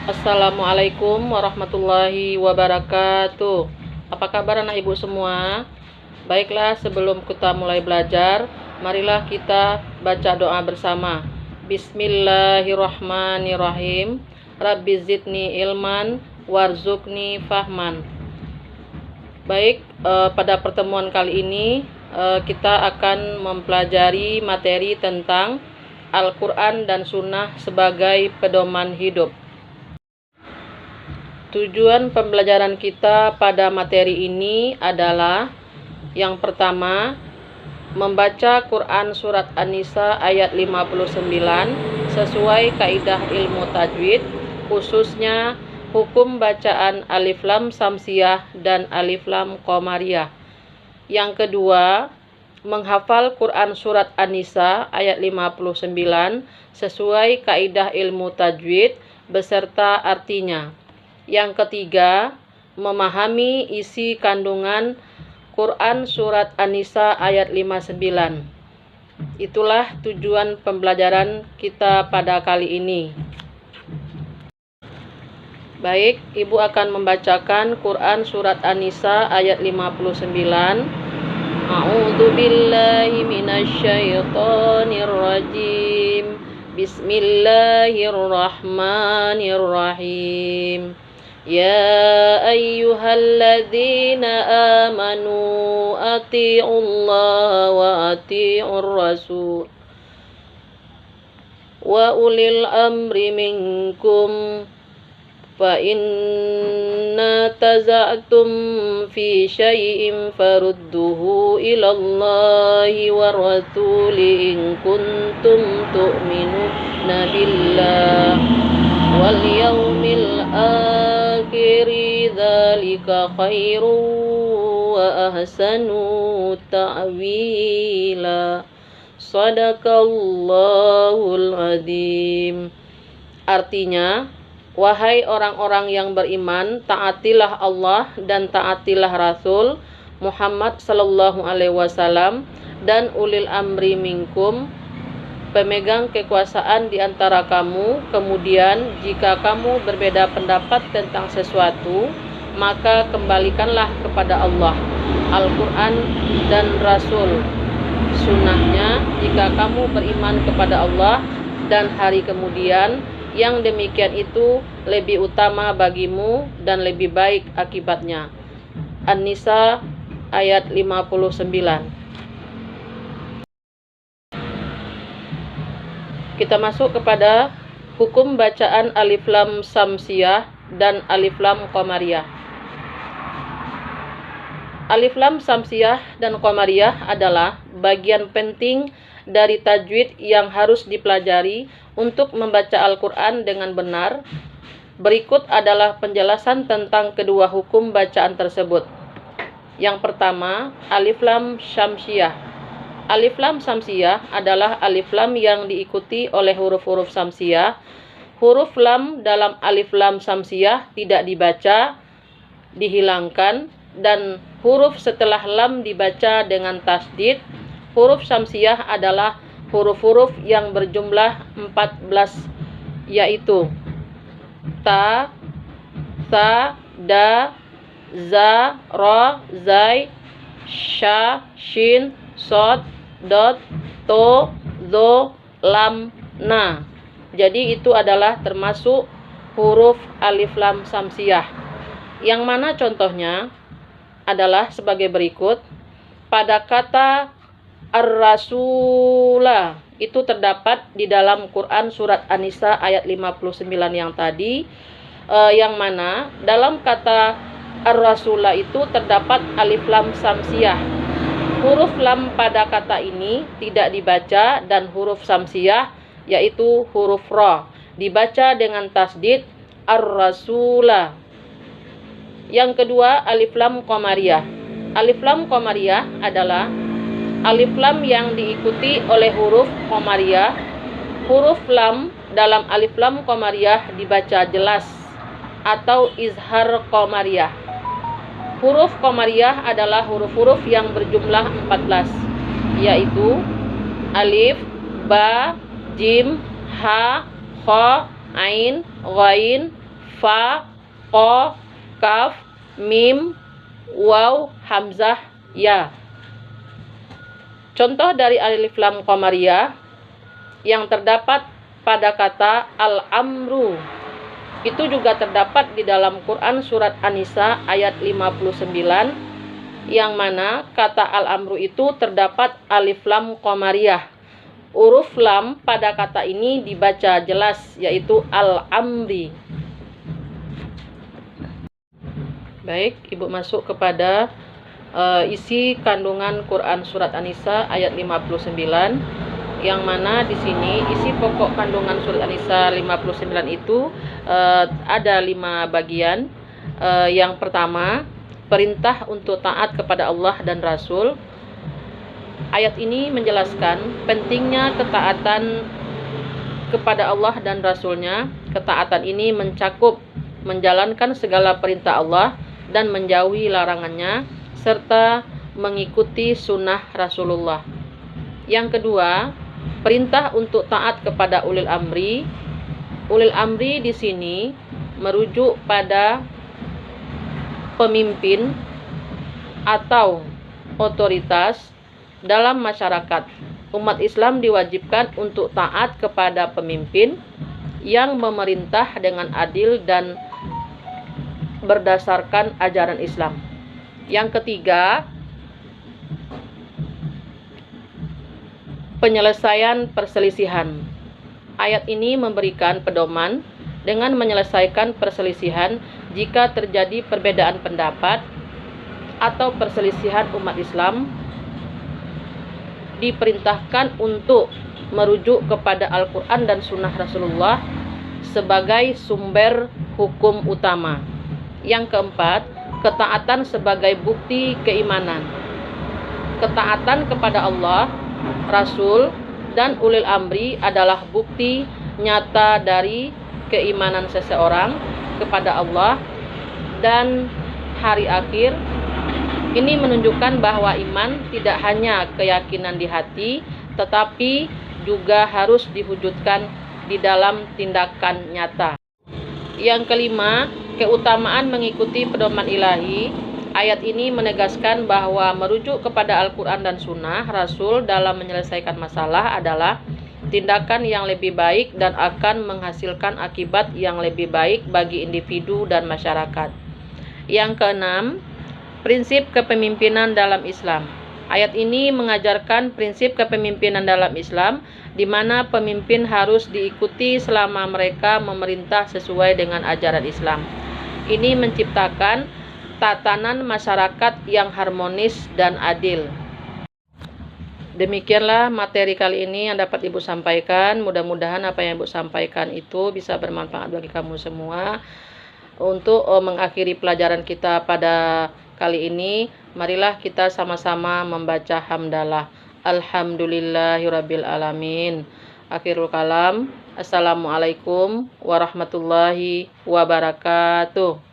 Assalamualaikum warahmatullahi wabarakatuh. Apa kabar anak ibu semua? Baiklah, sebelum kita mulai belajar, marilah kita baca doa bersama. Bismillahirrahmanirrahim. Rabbi zidni ilman warzuqni fahman. Baik, pada pertemuan kali ini kita akan mempelajari materi tentang Al-Quran dan Sunnah sebagai pedoman hidup. Tujuan pembelajaran kita pada materi ini adalah yang pertama, membaca Quran Surat An-Nisa ayat 59 sesuai kaidah ilmu tajwid, khususnya hukum bacaan alif lam samsiyah dan alif lam qamariyah. Yang kedua, menghafal Quran Surat An-Nisa ayat 59 sesuai kaidah ilmu tajwid beserta artinya. Yang ketiga, memahami isi kandungan Quran Surat An-Nisa ayat 59. Itulah tujuan pembelajaran kita pada kali ini. Baik, Ibu akan membacakan Quran Surat An-Nisa ayat 59. A'udzu billahi minasyaitonir rajim. Bismillahirrahmanirrahim. Ya ayyuhalladzina amanu ati'ullaha wa ati'ur rasul wa ulil amri minkum fa inna taza'tum fi syai'in farudduhu ilallahi wa rasuli in kuntum tu'minuna billah wal yaumil akhiri dzalika khairu wa ahsanu ta'wila. Shadaqallahul adzim. Artinya, wahai orang-orang yang beriman, taatilah Allah dan taatilah Rasul Muhammad sallallahu alaihi wasallam dan ulil amri minkum, pemegang kekuasaan di antara kamu. Kemudian jika kamu berbeda pendapat tentang sesuatu, maka kembalikanlah kepada Allah, Al-Quran dan Rasul, sunnahnya. Jika kamu beriman kepada Allah dan hari kemudian, yang demikian itu lebih utama bagimu dan lebih baik akibatnya. An-Nisa ayat 59. Kita masuk kepada hukum bacaan alif lam samsiyah dan alif lam qamariyah. Alif lam samsiyah dan qamariyah adalah bagian penting dari tajwid yang harus dipelajari untuk membaca Al-Quran dengan benar. Berikut adalah penjelasan tentang kedua hukum bacaan tersebut. Yang pertama, alif lam samsiyah. Alif lam samsiyah adalah alif lam yang diikuti oleh huruf-huruf samsiyah. Huruf lam dalam alif lam samsiyah tidak dibaca, dihilangkan, dan huruf setelah lam dibaca dengan tasdid. Huruf samsiyah adalah huruf-huruf yang berjumlah 14, yaitu ta, sa, da, za, ra, zai, sha, shin, sod, dot, to, zo, lam, na. Jadi itu adalah termasuk huruf alif lam samsiyah. Yang mana contohnya adalah sebagai berikut. Pada kata ar-rasula itu terdapat di dalam Quran Surat An-Nisa ayat 59 yang tadi, yang mana dalam kata ar-rasula itu terdapat alif lam samsiyah. Huruf lam pada kata ini tidak dibaca, dan huruf samsiyah yaitu huruf ra dibaca dengan tasdid ar-rasula. Yang kedua, alif lam qamariyah. Alif lam qamariyah adalah alif lam yang diikuti oleh huruf qamariyah. Huruf lam dalam alif lam qamariyah dibaca jelas atau izhar qamariyah. Huruf qamariyah adalah huruf-huruf yang berjumlah 14, yaitu alif, ba, jim, ha, kha, ain, ghain, fa, qa, kaf, mim, waw, hamzah, ya. Contoh dari alif lam qamariyah yang terdapat pada kata al-amru itu juga terdapat di dalam Quran surat An-Nisa ayat 59, yang mana kata al-amru itu terdapat alif lam qamariyah. Huruf lam pada kata ini dibaca jelas, yaitu al-amri. Baik, Ibu masuk kepada isi kandungan Quran surat An-Nisa ayat 59, yang mana di sini isi pokok kandungan surat An-Nisa 59 itu ada 5 bagian. Yang pertama, perintah untuk taat kepada Allah dan Rasul. Ayat ini menjelaskan pentingnya ketaatan kepada Allah dan Rasulnya. Ketaatan ini mencakup menjalankan segala perintah Allah dan menjauhi larangannya, serta mengikuti sunnah Rasulullah. Yang kedua, perintah untuk taat kepada ulil amri. Ulil amri di sini merujuk pada pemimpin atau otoritas dalam masyarakat. Umat Islam diwajibkan untuk taat kepada pemimpin yang memerintah dengan adil dan berdasarkan ajaran Islam. Yang ketiga, penyelesaian perselisihan. Ayat ini memberikan pedoman dengan menyelesaikan perselisihan jika terjadi perbedaan pendapat atau perselisihan. Umat Islam diperintahkan untuk merujuk kepada Al-Quran dan Sunnah Rasulullah sebagai sumber hukum utama. Yang keempat, ketaatan sebagai bukti keimanan. Ketaatan kepada Allah, Rasul, dan ulil amri adalah bukti nyata dari keimanan seseorang kepada Allah dan hari akhir. Ini menunjukkan bahwa iman tidak hanya keyakinan di hati, tetapi juga harus diwujudkan di dalam tindakan nyata. Yang kelima, keutamaan mengikuti pedoman ilahi. Ayat ini menegaskan bahwa merujuk kepada Al-Quran dan Sunnah Rasul dalam menyelesaikan masalah adalah tindakan yang lebih baik dan akan menghasilkan akibat yang lebih baik bagi individu dan masyarakat. Yang keenam, prinsip kepemimpinan dalam Islam. Ayat ini mengajarkan prinsip kepemimpinan dalam Islam, di mana pemimpin harus diikuti selama mereka memerintah sesuai dengan ajaran Islam. Ini menciptakan tatanan masyarakat yang harmonis dan adil. Demikianlah materi kali ini yang dapat Ibu sampaikan. Mudah-mudahan apa yang Ibu sampaikan itu bisa bermanfaat bagi kamu semua. Untuk mengakhiri pelajaran kita pada kali ini, marilah kita sama-sama membaca hamdalah. Alhamdulillahirabbil alamin. Akhirul kalam. Assalamualaikum warahmatullahi wabarakatuh.